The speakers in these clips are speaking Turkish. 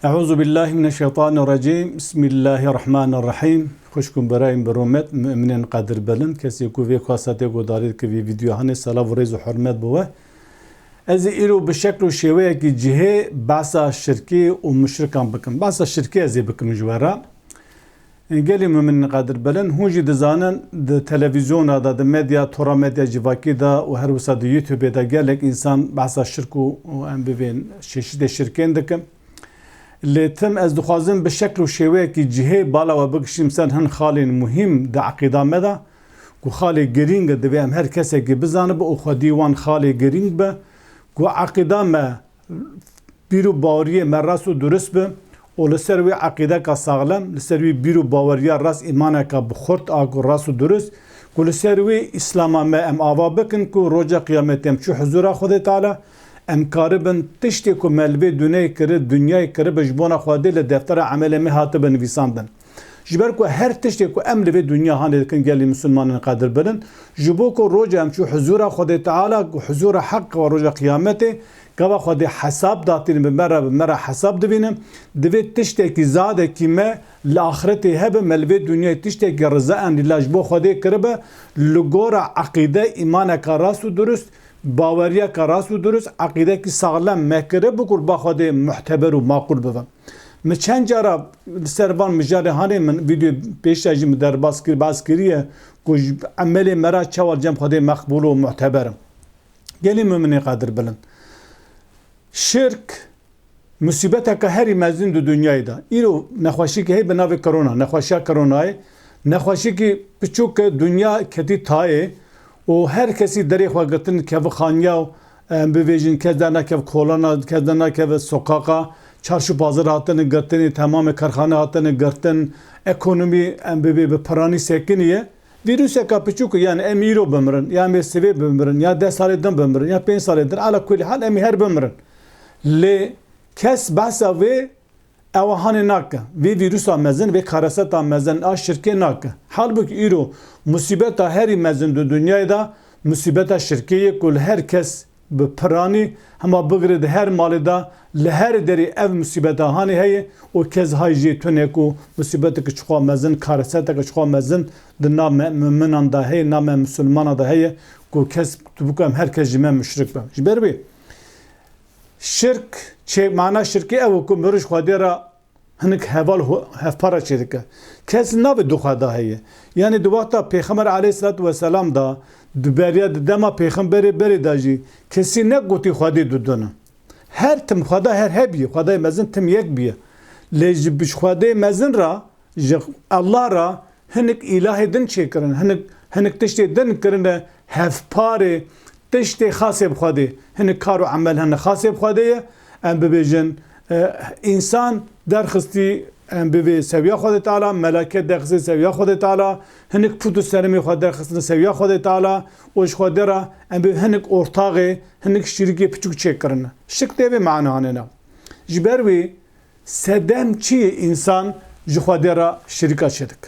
Euzu billahi mineşşeytanirracim. Bismillahirrahmanirrahim. Xoşkum berayim beromet müminin kadir belin. Kesi ku ve kasate godarit ki video hani salav rezu hürmet bu. Ez ilu bi şeklu şewe ki cihe basa şirki u müşrikan bakın. Basa şirki ez bakın jwara. Geli müminin kadir belin. Hunji dizanen de televizyona da de medya tora medya civaki da u her wisa de YouTube'da gelek insan basa şirku u embevin çeşitli şirken dikim. لتم از دخوازم به شکل و شیوه که جهه بالا و بکشیم سن هن خالی مهم ده عقیده مده که خالی گرینگ دویم هر کسی که بزنه به او خودیوان خالی گرینگ به که عقیده ما بیرو باوریه مرس و درست به و لسروی عقیده که ساغلم لسروی بیرو باوریه راس ایمانه که بخورد آگو راس و درست که لسروی اسلام ما ام آوا بکن که روژه قیامتیم چو حضور خود تعالی ام کاربن تشتی کو ملوی دنیای کرد دنیای کرد بجبونا خواده لدفتر عمل می هات بنویساندن جبر کو هر تشتی کو ام لوی دنیا هان کن گلی مسلمانان قادر بدن جبو کو روز ام شو حضور خود تعالی حضور حق و روز قیامت گوا خود حساب داتین به مره حساب دوینم دوی تشتی کی زاده کی ما لاخرت هب ملوی دنیا تشتی کی رضا ان لله جبو خود کربه لگورا عقیده ایمان کا راست و درست باوریه که راست و درست عقیده که سالم مکره بکر با خود محتبر و معقول بودم. من چند جارا سربان مجاره هانی من ویدیو پیش اجیم در بازکریه که عملی مرا چوال جم خود مقبول و معتبرم. گلی مؤمنی قادر بلند. شرک مصیبت که هری مزین دو دنیای دا. ایرو نخواشی که هی بناوی کرونا نخواشی کرونای نخواشی که پچوک دنیا کتی تایه و هر کسی دری خواه گرتن که و خانیا و بویژن کدنا که کولانا کدنا که سوکاکا چارشو بازار هاتن گرتن تمام کارخانه هاتن گرتن اکونومی به پرانی سکنیه ویروس کا پچوک یعنی امیرو بمرن یا می سوی بمرن یا 10 سال دم بمرن یا 5 سال دم على كل حال امی هر بمرن ل کس بحث و اوهان ناکه وی ویروس آمزن و کارست آمزن شرکه ناکه حال بک ایرو مصیبت هری مزن دو دنیای دا مصیبت شرکیه کل هر کس به پرانی هما بگرد هر مال دا لهر دری اف مصیبت هانی هی و کس های جی تونه کو مصیبت که چخوا مزن کارست که چخوا مزن د نام مؤمنان دا هی نام مسلمان دا هی کو کس بکم هر کس جمع مشرک بم جبر بی شرک چه معنی شرکی او کو مرش خودی را هنک حوال هفپارا چه دکه کس نبی دو خدا هیه یعنی دو وقتا پیغمبر علیه السلام دا دو بریا دما پیغمبری بری داجی کسی نگوتی خودی دو دونه هر تم خدا هر هبیه خدای مزن تم یک بیه لیج بش خدای مزن را الله را هنک اله دن چه کرن هنک تشتی دن کرن هفپاره تشتی خاصه بخوادی هنک کارو عمل هن خاصه بخوادیه ام ببیجن انسان درخستی به سویا خود تعالی ملائکه درخستی سویا خود تعالی هنک پودو سرمی خود درخستی سویا خود تعالی اوش خود را ام به هنک ارتاقه هنک شریکی پچوک چک کرن شک دیوی معنی هنه جبر وی سدم چی انسان جخود را شریکا شدک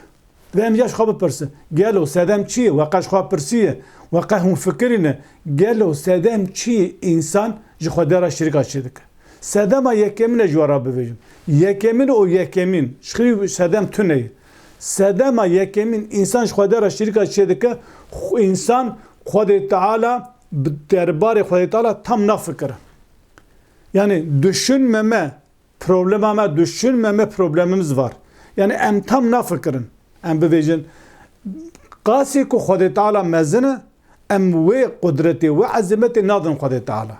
و ام یاش خواب پرسه گلو سدم چی وقاش خواب پرسیه وقا هم فکرینه گلو سدم چی انسان جخود را شریکا شدک سدم یکمین جوارا ببینیم یکمین او یکمین شخصی سدم تونه سدم یکمین انسان خدا را شریک شده که انسان خود تعالی دربار خود تعالی tam نفکره yani düşünmeme problemimiz var yani em tam nafıkırın em bevecin qasi ku خود تعالی mezene em ve kudreti ve azameti nadın خود تعالی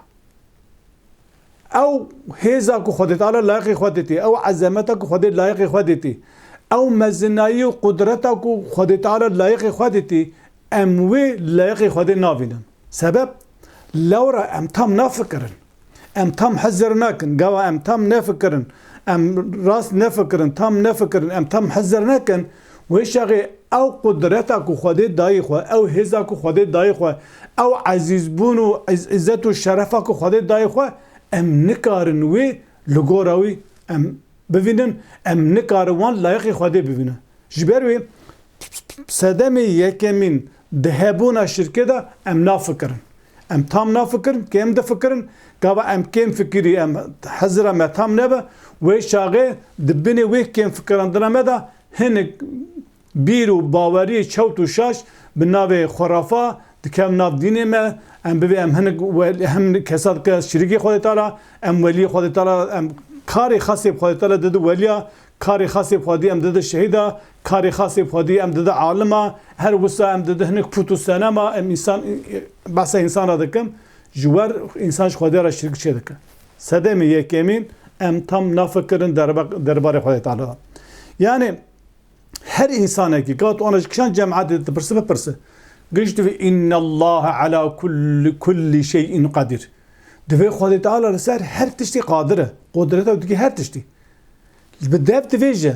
او هيزا کو خود تعالی لایق خودتی او عظمتا کو خود لایق خودتی او مزنایی و قدرتا کو خود تعالی لایق خودتی اموی لایق خود ناوینن سبب لورا ام تام نفکرن ام تام حذر نکن گوا ام تام نفکرن ام راس نفکرن تام نفکرن ام تام حذر نکن وشغی او قدرتا کو خود دای خو او هيزا کو خود دای خو او عزیز بون و عزت و شرفا کو خود دای خو ام نکارن وی لگوراوی ام ببینن ام نکاروان لایق خواده ببینن جبر وی صدم یکمین دهبونا شرکه دا ام نافکرن Em tam nafikirin, kêm difikirin, gava em kêm fikirî em hezira me tam nebe, wê şaxê di binê wê kêm fikirandina me de hinek bîr û baweriyê çewt û şaş bi navê xurafa dikevin nav dînê me, em bivê em hinek kesa dike şirîkê Xwedê Teala, em weliyê Xwedê Teala, em karê xasê Xwedê Teala dide weliya, karê xasê Xwedî em dide şehîda, karê xasê Xwedî em dide alima, her wisa em dide hinek put û senema, em însan behsa însana dikim, ji wer însan ji Xwedê re şirk çê dike. Sedemê yekemîn em tam nafikirin derbarê Xwedê Teala. Yani her insanekî gat ona ji kişan cemaatê dipirse bipirse. Giştî ve innallâhe alâ kulli şeyin kadir. Divê Xwedê Teala li ser her tiştî qadir e. Qudreta dike her tiştî. Bi dev divê jî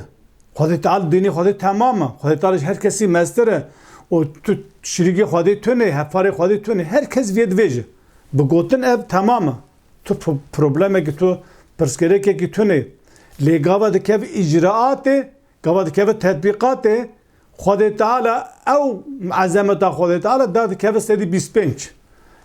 Xwedê Teala dînê Xwedê temam e. Xwedê Teala her kesî mestir e. O tu şirîkê Xwedê tune, hefarê Xwedê tune. Herkes vê divê jî. Bi gotin ev temam e. Tu problemekî tu pirsgirêkekî tune. Lê gava dikev icraatê, gava dikev tetbîqatê, Xwedê Teala ew ezemeta Xwedê Teala da dikeve sedî 25.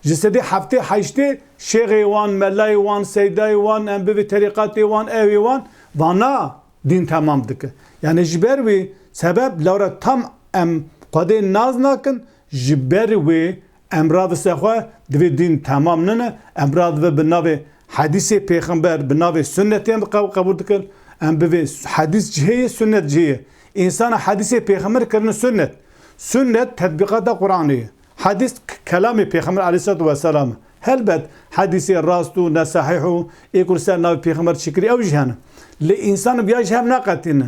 Ji sedî heftê heştê şêxê wan, melayê wan, seydayê wan, em bivê terîqatê wan, evê wan, vana dîn temam dike. Yani ji ber wê sebeb lawra tam em Xwedê naz nakin, ji ber wê em radise xwe divê dîn temam nine, em radive bi navê hadîsê pêxember, bi navê sünnetê em qebûl dikin, em bivê hadîs cihêye, sünnet cihêye. İnsana hadîsê pêxember kirine sünnet. Sünnet tetbîqata Qur'anê ye. Hadîs kelamê pêxember aleyhissalatu vesselam. Helbet hadîsê rast û nesahîh û ê ku li ser navê pêxember çikirî ew jî hene. Lê însan viya ji hev naqetîne.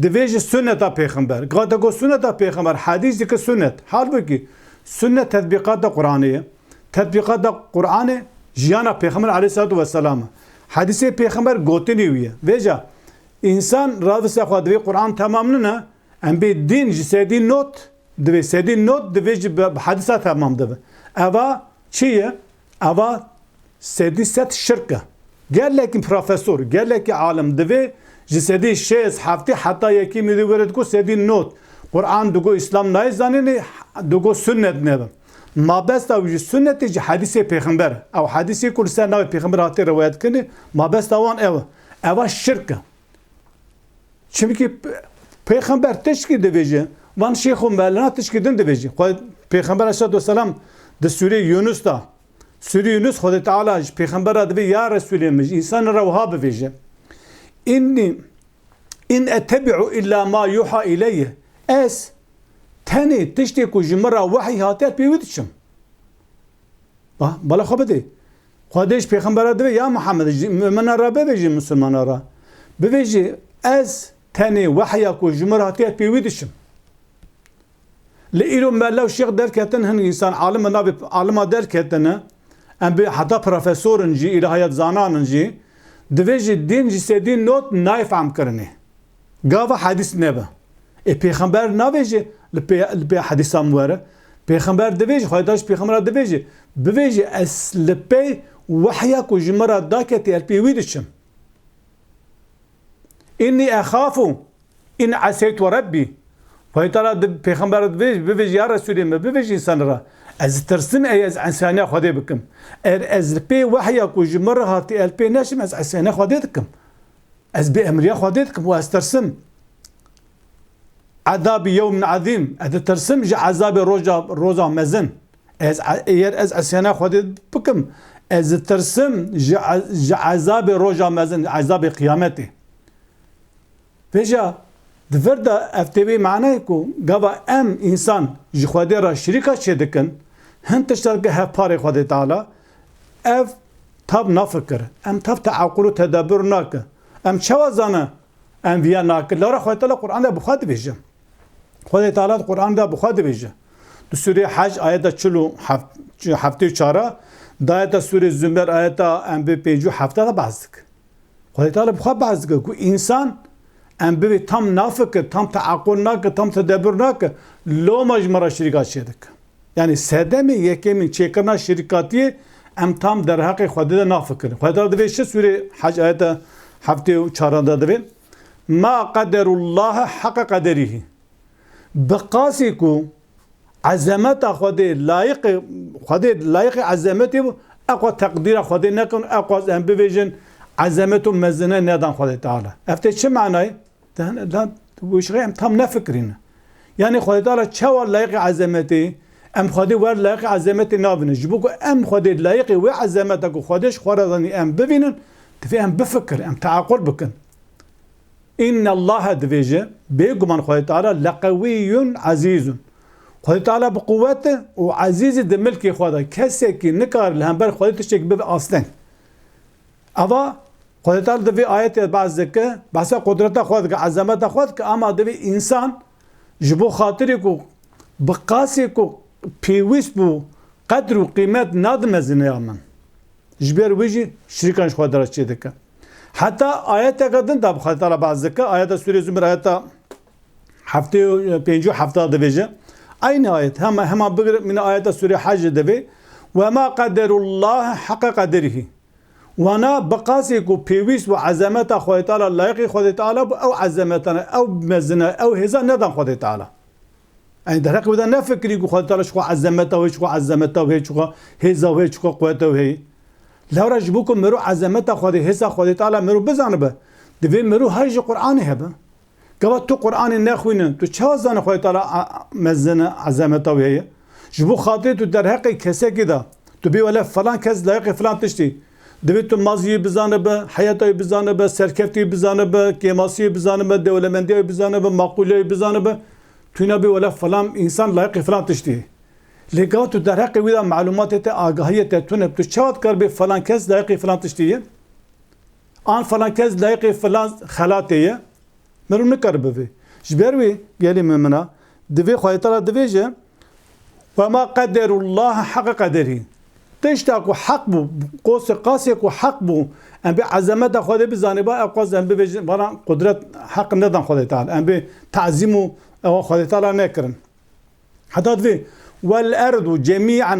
Divê ji sünneta pêxember. Gata ku sünneta pêxember hadîs dike sünnet. Halbuki sünnet tetbîqata Qur'anê ye. Tetbîqata Qur'anê jiyana pêxember aleyhissalatu vesselam. Hadîsê pêxember gotinê wî ye. Vêja İnsan radise xwe divê Qur'an tamam nine, em bê din ji sedî not, divê sedî not divê ji hadîsa tamam dibe. Eva çi ye? Eva sedî set şirk e. Gelekî profesor, gelekî alim divê ji sedî şêz heftê heta yekî midî were diku sedî not. Qur'an digo İslam nayê zanînê, digo sünnet nebe. Mabesta wî ji sünnetê ji hadîsê pêxember. Ew hadîsê ku li ser navê pêxember hatê rewayet kirinê, mabesta wan ew e. Eva şirk e. Çünkü Peygamber teşkil divêje, van şeyxu melana teşkil din divêje. Peygamber aleyhissalatu vesselam de Sûre Yunus da. Sûre Yunus Xwedê Teala ji Peygambera divê ya Resulê min însan re wiha bivêje. İn ettebi'u illa ma yuha ileyye. Ez tenê tiştê ku ji min re wehî hatiye pê wî diçim. Bala xwe bidê. Xwedê ji Peygambera divê ya Muhammed mümina re bivêjî Müslümana re. Bivêjî ez tenê wehya ku ji min re hatiye pê wî diçim. Li îro melew şêx derketin hin însan alima navê alima derketine em bê heta profesorên jî îlahiyat zananin jî divê jî din jî sedî not nayê fehm kirinê. Gava hadîs nebe. Pêxember navê jî li pê hadîsan were. Pêxember divê jî xwedî ji pêxembera divê jî bivê jî ez li pê wehya ku ji min re daketî ez pê wî diçim. İnni exafu in aseytu rabbi. Xwedê Teala pêxembera bivê jî ya Resulê me bivê jî însan re ez tirsim ez insaniya Xwedê bikim. Eğer ez li pê wehya ku ji min re hatî ez pê neçim ez insaniya Xwedê dikim. Ez bê emriya Xwedê dikim û ez tirsim. Azabî yewmin azîm. Ez tirsim ji azabê roja mezin. Eğer ez insaniya Xwedê bikim ez tirsim ji azabê roja mezin, azabê kıyametê. Veja diver da ev tevê manayê ku gava em însan ji Xwedê re şirîka çê dikin hin tiştek bi hevparê Xwedê Teala ev tav nafikir. Em tav teaqul û tedebbür nake. Em çawa zane em viya nake. Lawra Xwedê Teala Qur'an'da bi xwe dibêje. Xwedê Teala Qur'an'da bi xwe dibêje. Di Sûre Hac ayeta 47 dayeta Sûre Zümer ayeta em bê 5 da behs dike. Xwedê Teala bi xwe behs dike ku însan em bivê tam nafikir, tam teaqul nake, tam tedebbür nake, loma ji min re şirîka çê dike. Yani sedemê yekemîn çêkirina şirîkatiyê em tam derheqê Xwedê de nafikirin. Xwedê Teala divê şi Sûre Hac ayeta 74 da divê ma qederullaha haqqa qederîhî. Bi qasî ku عظمت خود لایق عظمتی بو اقوا تقدیر خود نکن اقوا ام بویژن عظمت و مزنه ندان خود تعالی افته چه معنی ده وش هم tam نفکرین یعنی خود تعالی چه ور لایق عظمتی ام خود ور لایق عظمتی نابینه جبو ام خود لایق و عظمت کو خودش خوردنی ام ببینن تفهم بفكر ام تعقل بكن ان الله دفيجه بيغمان خدای تعالی لقوي عزيز خدای تعالی بقوته وعزيز دملك خدای کسی که نکار لهمبر خدای تشک به اصلا اوا خدای تعالی دفي آیت بعض که بس قدرت خود که عظمت خود که اما دفي انسان جبو خاطر کو بقاسی کو پیوست بو قدر و قیمت ندم زنیامن جبر ویجی شریکانش خود درست چیده که حتی آیت کدن دب خود تعالی بعض که آیت سوره زمر آیت هفته پنجو هفته دویجه aynı ayet hemen bir min ayet sure Hac devi ve ma qaderullah haqqa qadrihi ve na baqasi ku pevis ve azamata Xudai Teala layık Xudai Teala bu ev azamatana ev mezna ev heza neden Xudai Teala yani derek bir de ne fikri ku Xudai Teala şu azamata ve şu azamata ve şu heza ve şu kuvvete ve لو رجبوكم مرو عزمته خدي هسا خدي تعالى مرو بزانبه دفي مرو هرج قرآن هبه قبل تو قرآن ناخوين تو چازان خدي تعالى مزنا عزمته وهي جبو خاطر تو در حق كسه كده تو بي ولا فلان كز لايق فلان تشتي دفي تو ماضي بزانبه حياته بزانبه سركفتي بزانبه كيماسي بزانبه دولمندي بزانبه مقوله بزانبه تو نبي ولا فلان انسان لايق فلان تشتي لقاء تو در حق ویدا معلومات آگاهی تونه تو چاد کر به فلان کس لایق فلان تشتیه آن فلان کس لایق فلان خلاتیه مرو نکر بوی جبروی گلی ممنا دوی خواهی تعالی دوی جه و ما قدر الله حق قدره تشتاکو حق بو قوس قاسی کو حق بو ام به عظمت خدا بزانه با اقواز ام به بنا قدرت حق ندان خدا تعالی ام به تعظیم او خدا تعالی نکرن حتی دوی والأرض جميعا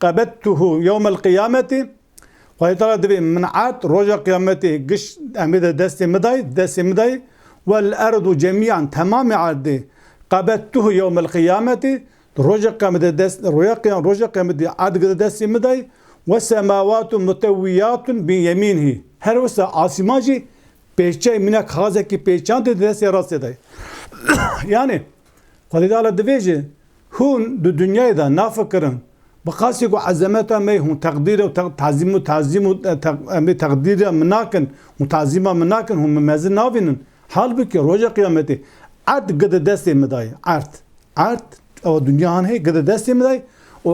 قبضته يوم القيامة ويترى دبي منعات رجع قيامته قش أمد دست مداي والأرض جميعا تمام عرض قبضته يوم القيامة رجع قيامته دست رجع قيامته عرض دست مداي والسماوات متويات بيمينه هر وسط آسماجي پیچه منك خازه کی پیچان دست راست دای yani خدای تعالی دویجه هون دو دنیای دا نافکرن بقاسی کو عظمت می هون تقدیر و تعظیم و تقدیر مناکن و تعظیم مناکن هم مزن ناوینن حال بکی روزا قیامتی عرض قد دست مدای عرض او دنیا هن هی قد دست مدای و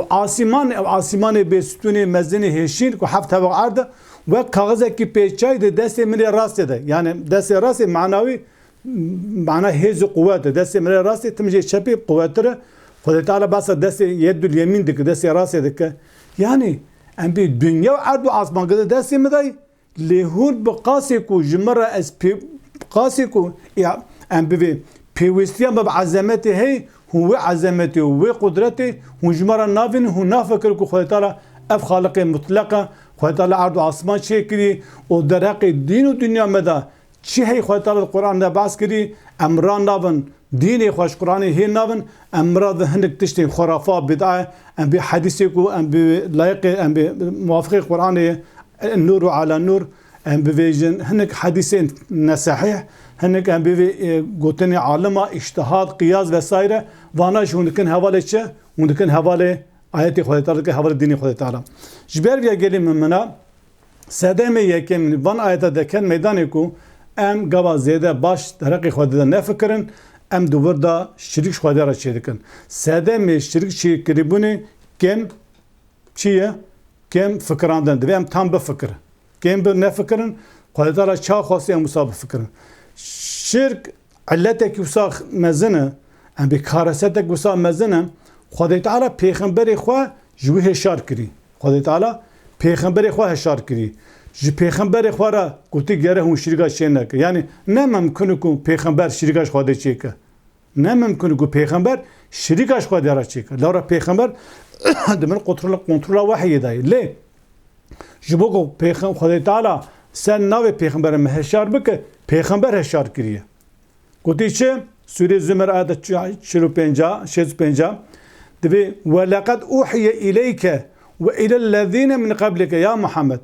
آسمان بیستونی مزنی هشین کو هفت هوا عرض و کاغذه کی پیچای دست من راست ده yani دست راست معنوی معنى هيز قوات دست من راسي تمجي شبي قواتره خدای تعالی بس دست يد اليمين دك دست راسي دك يعني ام بي دنيا وعرض وعصمان قد دست مداي لهود بقاسيكو جمرة اس قاسيكو ام بي بيوستيا بعظمته هي هو عظمته هو قدرته هو جمرة نافن هو نافكركو خدای تعالی اف خالق مطلقه خدای تعالی عرض وعصمان شكري ودرق الدين والدنيا مدى چی هی خدای تعالی قرآن دا باز کردی امران نابن دینی خوش قرآنی هی نابن امراد هنگ تشتی خرافات بدعه ام بی حدیثی کو ام بی لایق ام بی موافق قرآنی نور على نور ام بی ویژن هنگ حدیثی نصحیح هنگ ام بی گوتنی عالمه اجتهاد قیاس وسایره واناش هندکن حواله چه هندکن حواله آیتی خدای تعالی که حواله دینی خدای تعالی جبر ویا گلیم منا سدم یکم وان آیت دکن میدانی کو ام گوا زیده باش درقی خودی نفکرن ام دوباره دا شریک خودی را چه دکن ساده می شریک چی کریبونی کم چیه کم فکراندن دوی ام tam بفکر کم به نفکرن خودی را چه خاصی ام مصاب فکرن شرک علته کی وسا مزنه ام به کارسته کی وسا مزنه خودی تعالی پیغمبر خو جوه شار کری خودی تعالی پیغمبر خو هشار کری جی پیغمبر خوارا گوتی گره هون شریکا چه نکه یعنی نه ممکنه که پیغمبر شریکاش خواده چه که نه ممکنه که پیغمبر شریکاش خواده را چه که لارا پیغمبر دمر کنترل وحی دای لی جبو که پیغمبر خدا تعالی سن ناو پیغمبر مهشار بکه پیغمبر هشار کریه گوتی چه Sure Zümer ayet 45 dibi ve laqad uhiye ileyke ve ilellezine min qablike ya Muhammed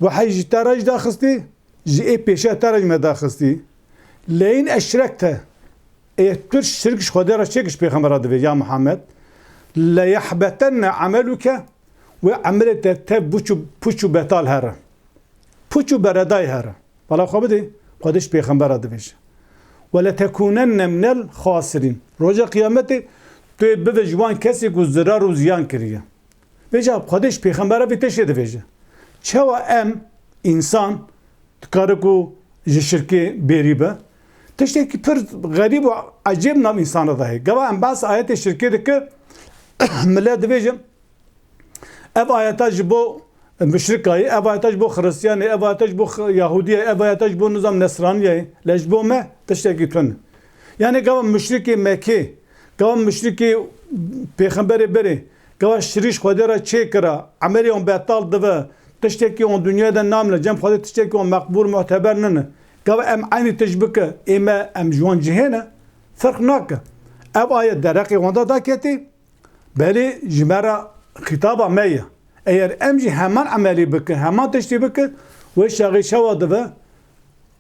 vahiy ji taraj da xisti ji peşe taraj me da xisti leyin eşrekte tur şirk xwedê ra çêkiş pêxembera divê ya Muhammed le yahbetenne ameluke ve amelê te puç û betal here puç û beredayê here bala xwe bidê xwedê ji pêxembera dibêje ve letekunenne minel xasirîn roja qiyametê tu bibe ji wan kesê ku zirar û ziyan kiriye vêja xwedê ji pêxembera vê teşê dibêje çawa em insan dikare ku ji şirkê bêrî be tiştekî pir gerîb û ecêb nav insana da heye gava em behs ayetê şirkê dike millet dibêje ev ayeta ji bo müşrikayê ev ayeta ji bo Xristiyanê ev ayeta ji bo Yahudiyê ev ayeta ji bo nizam Nesraniyê le ji bo me tiştekî tune yani gava müşrikê Mekkê gava müşrikê pêxemberê berê gava şirîş xwedê ra çê kira emelê wan betal dibe tiştekî wan dunyaya de namine cem xwedê tiştekî wan meqbûl muteber nine gava em aynî tişt bike ême em ji wan cihêne ferq nake ev ayet dereqê wan da daketî belê ji me re xîtaba me ye eğer em jî heman emelî bikin heman tiştî bikin wê şaxê şewa dibe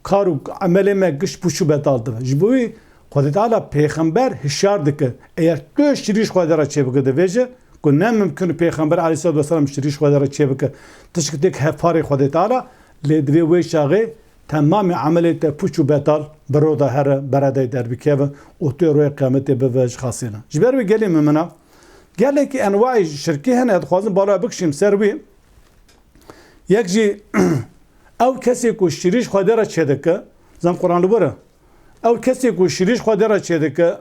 kar û emelê me giş pûç û betal dibe ji bo wî Xwedê Teala pêxember hişyar dike eğer tu şirîş xwedê ra çê bike dibêje ku ne mimkin pêxember aleyhissalatu vesselam şirîş xwedê ra çê bike tişkitêk hefarê Xwedê Teala lê divê wê şaxê temamê emelê te pûç û betal bi roda here beredeyê derbikeve û tu roya qiyametê bibe ji xasîne ji ber wê gelê min mine gelekî enwaî şirkî hene dixwazim bala bikişîm ser wî yek jî ew kesê ku şirîş xwedê ra çê dike zan Qur'an li were ew kesê ku şirîş xwedê ra çê dike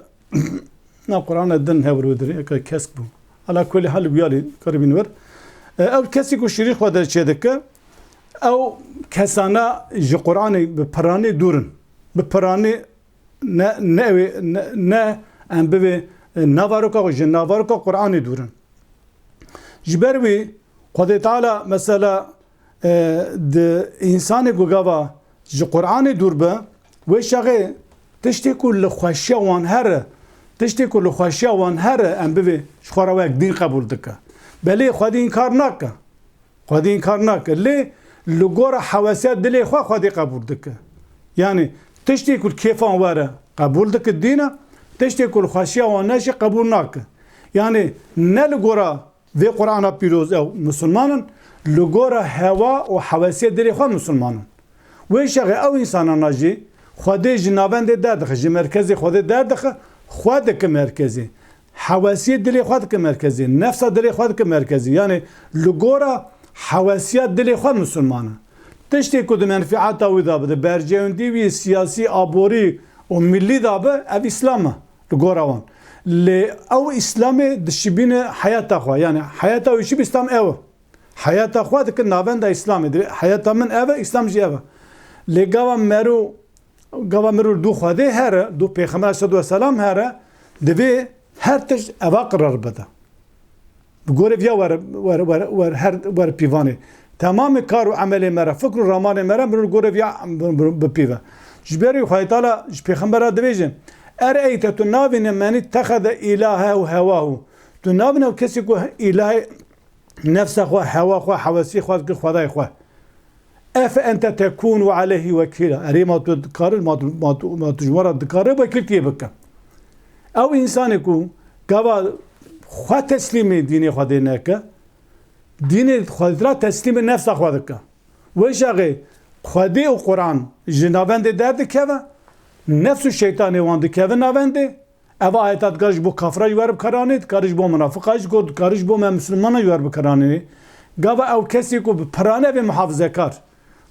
na Qur'ana din hevr wê dirê kesk bû ala kulî hal wiyalê karibîn wer ew kesê ku şirîş xwedê ra çê dike ew kesana ji Qur'anê bi piranî dûrin bi piranî ne em bivê navaroka ji navaroka Qur'anê dûrin ji ber wî Xwedê Teala mesela di însanê ku gava ji Qur'anê dûr be wê şaxê tiştê ku li xweşiya wan here tiştê ku li xweşiya wan here em bivê ji xwe re wek dîn qebûl dike belê Xwedî înkar nake Xwedî înkar nake lê li gora hewesiya dilê xwe Xwedî qebûl dike yani tiştê ku kêfan were qebûl dike dîna tiştê ku li xweşiya wan ne jî qebûl nake yani ne li gora vê Qur'ana pîroz ew musulmanin li gora hewa û hewesiya dilê xwe musulmanin wê şaxê ew însanan jî Xwedê ji navendê derdixe ji merkezê Xwedê derdixe xwe dike merkezê hewesiyê dilê xwe dike merkezê nefsa dilê xwe dike merkezê yani li gora hewesiya dilê xwe musulman e tiştê ku di menfiata wî da bi di bercewendî wî siyasî aborî û millî da bi ev îslam e li gora wan lê ew îslamê dişibîne heyata xwe yani heyata wî jî îslam ew e heyata xwe dike navenda îslamê heyata min ev e îslam jî ev e lê gava mirov du Xwedê here du pêxember aleyhissalatu vesselam here divê her tişt eva qirar bide bi gorê viya her pîvanê temamê kar û emelê me re fikr û ramanê me re min gorê viya bipîve ji ber wî Xwedê Teala ji pêxembera dibêje ereyte tu navîne menî texede îlahe û hewahu tu navîne kesî ku îlahê nefsa xwe hewa xwe hewesî xwe dike xwedayê xwe efe ente tekûnû aleyhî wekîla erê ma tu dikarir ma tu ji we re dikarir wekîlkiyê bike ew însanê ku gava xwe teslîmê dînê Xwedê neke dînê Xwedê Teala teslîmê nefsa xwe dike wê şaxê Xwedê û Qur'an ji navendê derdikeve nefs û şeytanê wan dikeve navendê ev ayeta dikare ji bo kafira jî werib karanê dikare ji bo munafika jî dikare ji bo me misilmana jî werib karanê gava ew kesî ku bi piranê ve muhafizekar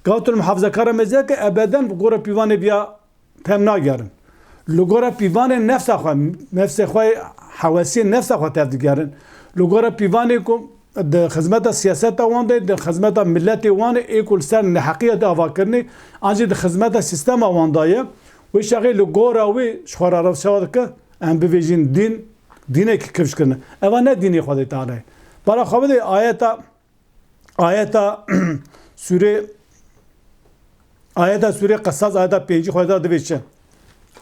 gava tu li muhafizekara mezeke ebeden bi gora pîvanê biya tem nagerin li gora pîvanê nefsa xwe nefsê xwe hewesiyê nefsa xwe tev digerin li gora pîvanê ku di xizmeta siyaseta wan de di xizmeta milletê wan ê ku li ser neheqiyê de avakirinê an jî di xizmeta sîstema wan da ye wê şaxê li gora wê ji xwe re rewşa dike em bibêjin dîn dînekî kivşkirine eva ne dînê Xwedê Teala ye bala xwe bidê ayeta sûrê Qesas ayeta 5 Xwedê Teala dibêje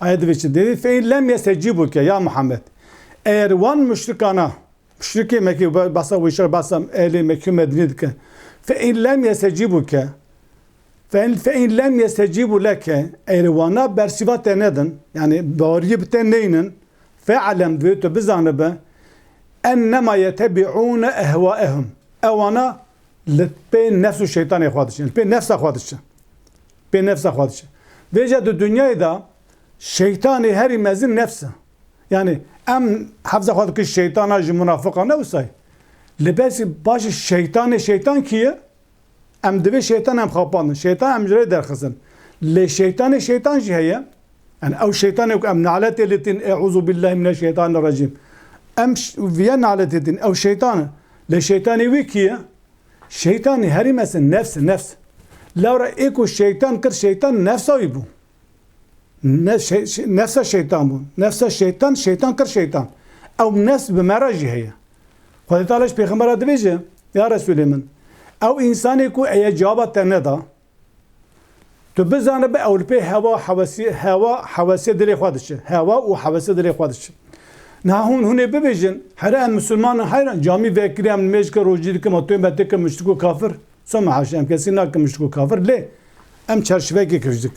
Ayet veçi dedi fe in lem yestecibuke ya Muhammed. Eğer van müşrikana müşriki Mekke basa ve şer basam ehli Mekke Medine'deki fe in lem yestecibuke fe in lem yestecibu leke eğer vana bersivat nedin yani bağırı biten neyinin fe'alem ve bizanı be ennema yetebi'une ehvaehum evana pe nefsu şeytan ehvadışın pe nefsa ehvadışın pe nefsa ehvadışın veced dünyayı da şeytani her imezin nefsi yani em hafza ehvadaki şeytana münafıka ne usay lebesi başı şeytan kiye em dibe şeytan em kapandın şeytan em jire derkısın le şeytan jiheye yani ev şeytan yok em nalet elitin e'uzu billahi mineşşeytanirracim em viye nalet edin ev şeytanı le şeytani vikiye şeytani her imesin nefs lavra eko şeytan kır şeytan nefsa bu nefsa şeytan bu nefsa şeytan kır şeytan ev nefs bimera jiheye Kudu Teala Peygamber'e diyece ya Resulümin ev insanı ku eye cevap tane da tu bizane be evlpe hava havasi dili xwadişe hava u havasi dili xwadişe nahun hune bebejin her Müslüman hayran cami vekilem mecke rojilik matoy betek müşriku kafir sama haşem kesin nak müşriku kafir le em çerçeve gekirdik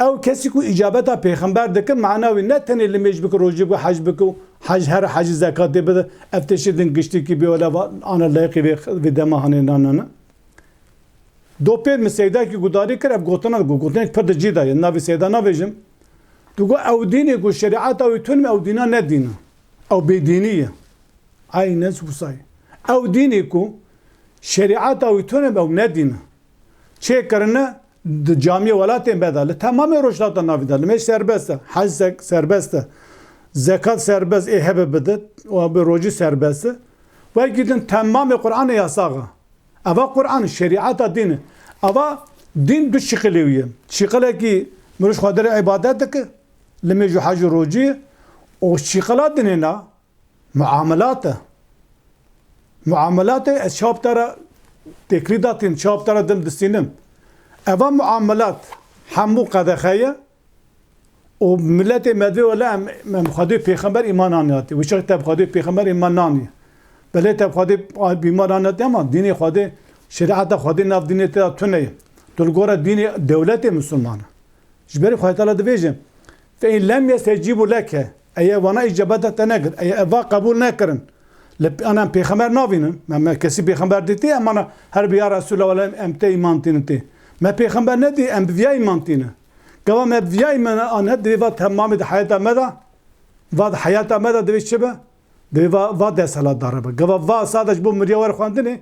ev kesi ku icabeta peygamber dekin manavi ne teneli mecbik rojilik ve hac biku hac her hac zekat de efteşidin geçti ki bir ola ana layık ve demahane nanana دوپیر می سیدا کی گداری کرد گوتنا گوتنا پر دجیدا ناوی سیدا ناویجم دوگو او دینی گو شریعت او تون او دینا نه دینا او بی دینیه ای نس وسای او دینی کو شریعت او تون او نه دینا چه کرنه cami velatın bedeli tamamen roşlata navidalı meş serbest hac serbest zekat serbest ehebe bedet o bir roji serbest ve gidin tamamen Kur'an'ı yasağı ava Kur'an şeriata dini ava din du şıkılıyor şıkıla ki mürüş kadar ibadet ki lemeju hacı roji o şıkıla dinine muamelatı şaptara tekridatin şaptara dım disinim ava muamelat hamu kadahaya o milleti medve vela mkhadi peygamber iman anıyatı ve şık tabkhadi peygamber iman anıyatı بله تا خودی بیمارانه تمام دینی خودی شریعت خودی ناف دینی تا تونه تلگورا دینی دولت مسلمان جبری خواهی تعالی دویجم فإن لم يستجيبوا لك أي وانا إجابة تنقر أي أبا قبول نكرن أنا بيخمر نافينم ما كسي بيخمر ديتي أما أنا هر بيا رسول الله ولا أمتى إيمان تنتي ما بيخمر ندي أم بيا إيمان تينا كوا ما بيا إيمان أنا ديفا تمام حياة ماذا بعد حياة ماذا دويش شبه Deva va desalat darbe. Gava va sadece bu mirya var xwandine